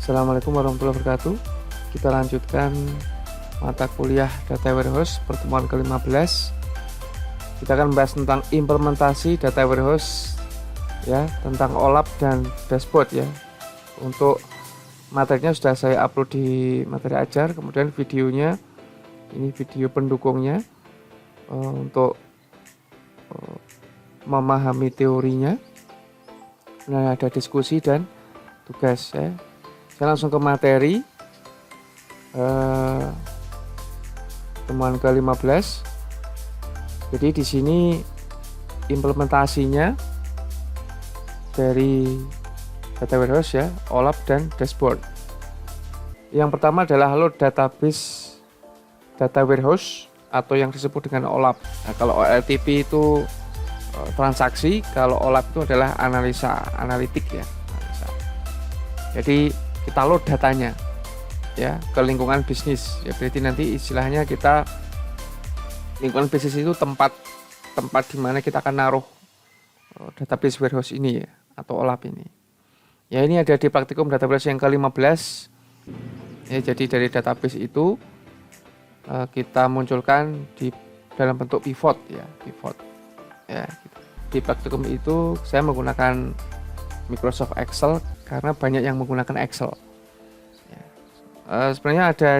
Assalamualaikum warahmatullahi wabarakatuh. Kita lanjutkan mata kuliah Data Warehouse pertemuan ke-15. Kita akan membahas tentang implementasi Data Warehouse ya, tentang OLAP dan dashboard ya. Untuk materinya sudah saya upload di materi ajar, kemudian videonya ini video pendukungnya untuk memahami teorinya. Nah, ada diskusi dan tugas ya. Saya langsung ke materi temuan ke-15. Jadi di sini implementasinya dari Data Warehouse ya, OLAP dan dashboard. Yang pertama adalah load database Data Warehouse atau yang disebut dengan OLAP. Nah, kalau OLTP itu transaksi, kalau OLAP itu adalah analitik ya. Jadi kita load datanya ya ke lingkungan bisnis ya, berarti nanti istilahnya kita lingkungan bisnis itu tempat di mana kita akan naruh database warehouse ini ya, atau OLAP ini ya. Ini ada di praktikum Data Warehouse yang ke-15 ya. Jadi dari database itu kita munculkan di dalam bentuk pivot ya, gitu. Di praktikum itu saya menggunakan Microsoft Excel karena banyak yang menggunakan Excel ya. Sebenarnya ada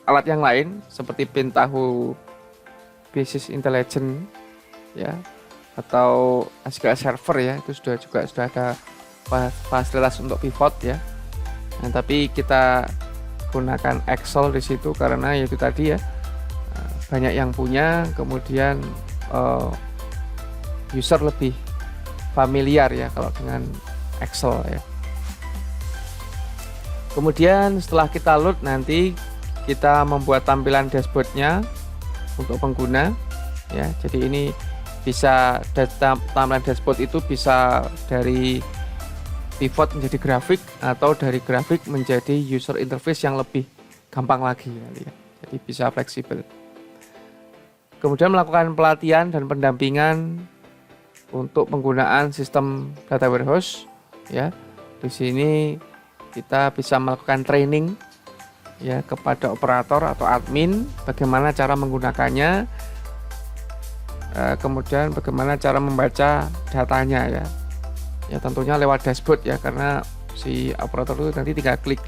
alat yang lain seperti Pentaho Business Intelligence ya, atau SQL Server ya, itu sudah ada fasilitas untuk pivot ya. Nah, tapi kita gunakan Excel di situ karena itu tadi ya, banyak yang punya, kemudian user lebih familiar ya kalau dengan Excel ya. Kemudian setelah kita load, nanti kita membuat tampilan dashboardnya untuk pengguna ya. Jadi ini bisa tampilan dashboard itu bisa dari pivot menjadi grafik atau dari grafik menjadi user interface yang lebih gampang lagi ya. Jadi bisa fleksibel. Kemudian melakukan pelatihan dan pendampingan untuk penggunaan sistem Data Warehouse ya. Di sini kita bisa melakukan training ya kepada operator atau admin bagaimana cara menggunakannya, kemudian bagaimana cara membaca datanya ya. Ya tentunya lewat dashboard ya, karena si operator itu nanti tinggal klik,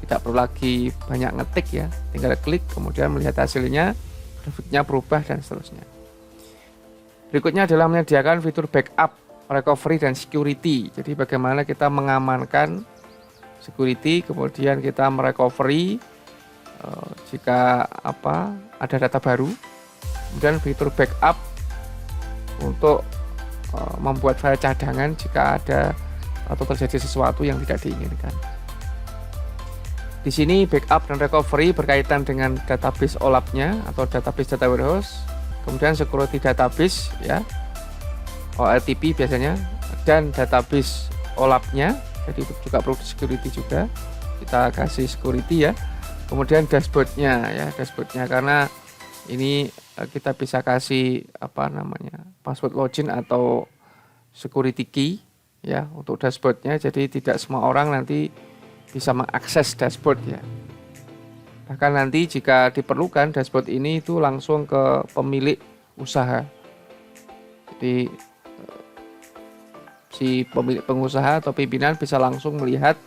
tidak perlu lagi banyak ngetik ya, tinggal klik kemudian melihat hasilnya, grafiknya berubah dan seterusnya. Berikutnya adalah menyediakan fitur backup, recovery, dan security. Jadi bagaimana kita mengamankan security, kemudian kita merecovery jika ada data baru. Kemudian fitur backup untuk membuat file cadangan jika ada atau terjadi sesuatu yang tidak diinginkan. Di sini backup dan recovery berkaitan dengan database OLAP-nya atau database Data Warehouse. Kemudian security database ya, OLTP biasanya, dan database OLAP-nya. Jadi itu juga perlu security juga, kita kasih security ya. Kemudian dashboardnya ya, karena ini kita bisa kasih password login atau security key ya untuk dashboardnya. Jadi tidak semua orang nanti bisa mengakses dashboard ya. Bahkan nanti jika diperlukan dashboard ini itu langsung ke pemilik usaha. Jadi si pemilik pengusaha atau pimpinan bisa langsung melihat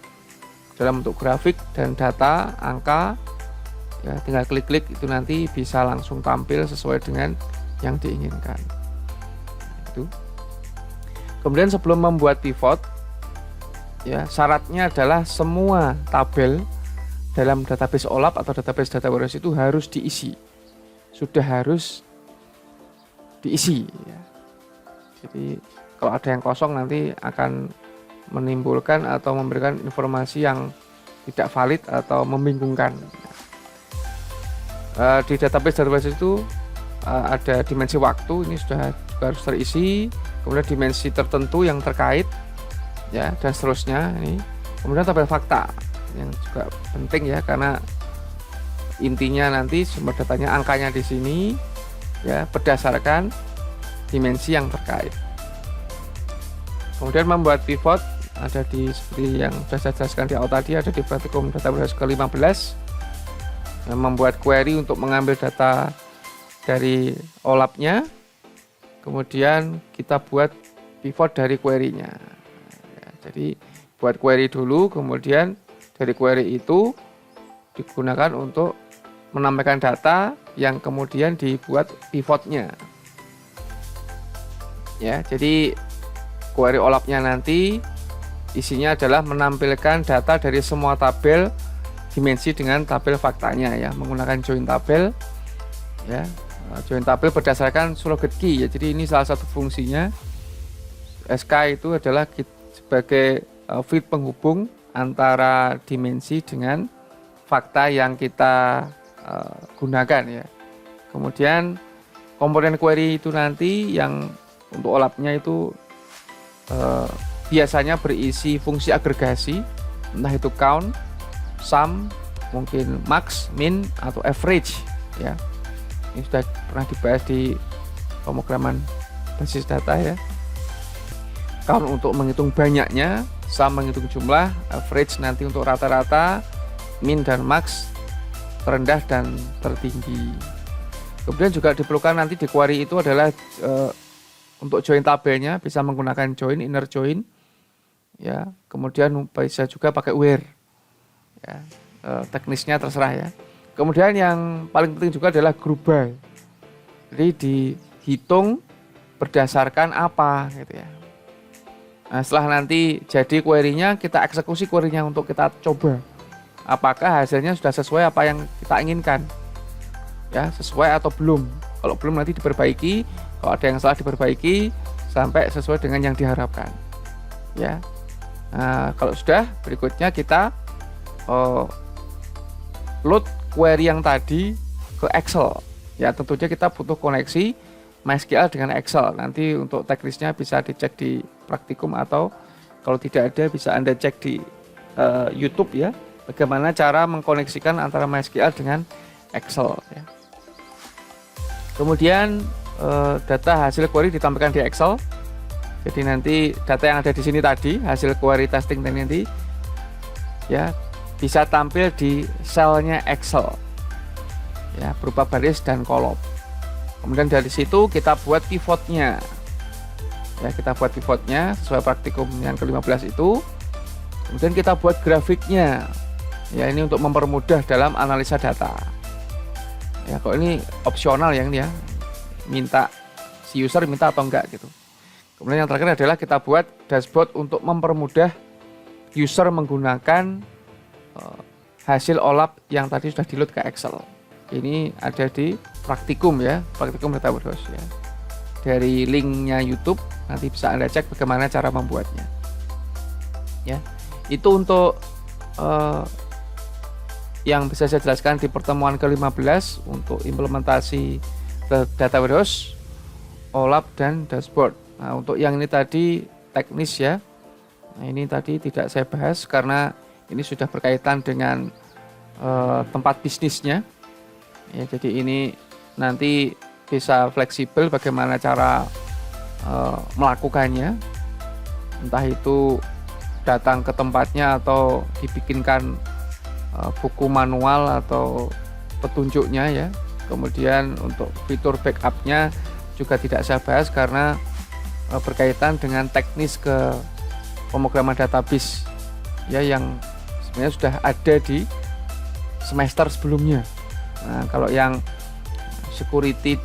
dalam bentuk grafik dan data, angka ya, tinggal klik itu nanti bisa langsung tampil sesuai dengan yang diinginkan. Itu. Kemudian sebelum membuat pivot ya, syaratnya adalah semua tabel dalam database OLAP atau database Data Warehouse itu harus diisi, sudah harus diisi ya. Jadi kalau ada yang kosong nanti akan menimbulkan atau memberikan informasi yang tidak valid atau membingungkan. Di database itu ada dimensi waktu, ini sudah juga harus terisi, kemudian dimensi tertentu yang terkait ya, dan seterusnya ini. Kemudian tabel fakta yang juga penting ya, karena intinya nanti sumber datanya, angkanya di sini ya, berdasarkan dimensi yang terkait. Kemudian membuat pivot ada di seperti yang sudah saya jelaskan di awal tadi, ada di praktikum data warehouse ke-15 yang membuat query untuk mengambil data dari OLAP-nya, kemudian kita buat pivot dari query-nya. Ya, jadi buat query dulu, kemudian dari query itu digunakan untuk menampilkan data yang kemudian dibuat pivotnya. Ya, jadi query OLAP-nya nanti isinya adalah menampilkan data dari semua tabel dimensi dengan tabel faktanya ya, menggunakan join tabel ya. Join tabel berdasarkan surrogate key ya. Jadi ini salah satu fungsinya. SK itu adalah sebagai feed penghubung antara dimensi dengan fakta yang kita gunakan ya. Kemudian komponen query itu nanti yang untuk OLAP-nya itu biasanya berisi fungsi agregasi, entah itu count, sum, mungkin max, min, atau average ya. Ini sudah pernah dibahas di pemrograman basis data ya. Count untuk menghitung banyaknya, sum menghitung jumlah, average nanti untuk rata-rata, min dan max terendah dan tertinggi. Kemudian juga diperlukan nanti di query itu adalah untuk join tabelnya bisa menggunakan join, inner join ya, kemudian bisa juga pakai where ya, teknisnya terserah ya. Kemudian yang paling penting juga adalah group by, jadi dihitung berdasarkan apa gitu ya. Nah, setelah nanti jadi query-nya, kita eksekusi query-nya untuk kita coba apakah hasilnya sudah sesuai apa yang kita inginkan ya, sesuai atau belum. Kalau belum nanti diperbaiki, kalau ada yang salah diperbaiki sampai sesuai dengan yang diharapkan ya. Nah, kalau sudah, berikutnya kita load query yang tadi ke Excel ya. Tentunya kita butuh koneksi MySQL dengan Excel. Nanti untuk teknisnya bisa dicek di praktikum, atau kalau tidak ada bisa Anda cek di YouTube ya, bagaimana cara mengkoneksikan antara MySQL dengan Excel ya. Kemudian data hasil query ditampilkan di Excel. Jadi nanti data yang ada di sini tadi, hasil query testing tadi nanti ya bisa tampil di selnya Excel ya, berupa baris dan kolom. Kemudian dari situ kita buat pivotnya ya, kita buat pivotnya sesuai praktikum yang ke-15 itu. Kemudian kita buat grafiknya ya, ini untuk mempermudah dalam analisa data ya. Kok ini opsional yang ya, minta si user minta atau enggak gitu. Kemudian yang terakhir adalah kita buat dashboard untuk mempermudah user menggunakan hasil OLAP yang tadi sudah di-load ke Excel. Ini ada di praktikum ya, praktikum data warehouse ya. Dari linknya YouTube nanti bisa Anda cek bagaimana cara membuatnya. Ya, itu untuk yang bisa saya jelaskan di pertemuan ke-15 untuk implementasi data warehouse, OLAP dan dashboard. Nah, untuk yang ini tadi teknis ya. Nah, ini tadi tidak saya bahas karena ini sudah berkaitan dengan tempat bisnisnya. Ya, jadi ini nanti bisa fleksibel bagaimana cara melakukannya. Entah itu datang ke tempatnya atau dibikinkan buku manual atau petunjuknya ya. Kemudian untuk fitur backupnya juga tidak saya bahas karena berkaitan dengan teknis ke pemrograman database ya, yang sebenarnya sudah ada di semester sebelumnya. Nah, kalau yang security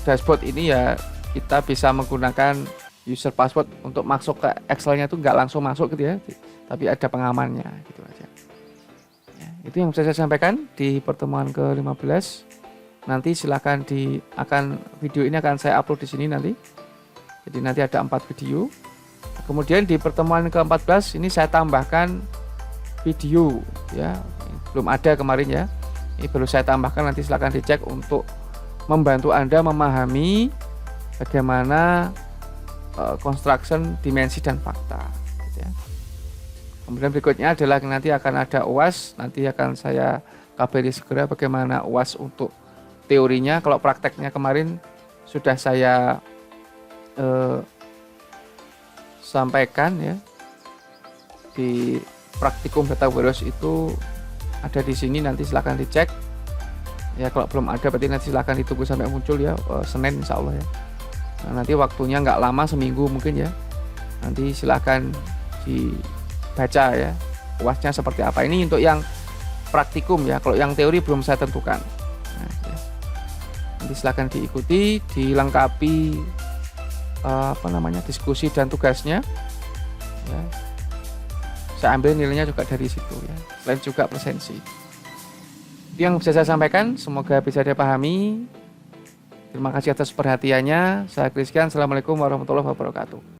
dashboard ini ya kita bisa menggunakan user password untuk masuk ke Excel-nya itu nggak langsung masuk gitu ya, tapi ada pengamannya gitu aja. Ya, itu yang bisa saya sampaikan di pertemuan ke-15. Nanti silakan video ini akan saya upload di sini nanti. Jadi nanti ada 4 video. Kemudian di pertemuan ke-14 ini saya tambahkan video ya. Belum ada kemarin ya. Ini baru saya tambahkan, nanti silakan dicek untuk membantu Anda memahami bagaimana construction dimensi dan fakta gitu ya. Kemudian berikutnya adalah nanti akan ada UAS, nanti akan saya kabari segera bagaimana UAS untuk teorinya. Kalau prakteknya kemarin sudah saya sampaikan ya. di praktikum data warehouse itu ada di sini, nanti silahkan dicek ya. Kalau belum ada berarti nanti silahkan ditunggu sampai muncul ya, Senin insya Allah ya. Nah, nanti waktunya nggak lama, seminggu mungkin ya, nanti silahkan dibaca ya UASnya seperti apa. Ini untuk yang praktikum ya, kalau yang teori belum saya tentukan. Nah, ya. Nanti silahkan diikuti, dilengkapi diskusi dan tugasnya ya. Saya ambil nilainya juga dari situ ya, selain juga presensi. Itu yang bisa saya sampaikan, semoga bisa dipahami. Terima kasih atas perhatiannya. Saya Christian, Assalamualaikum warahmatullahi wabarakatuh.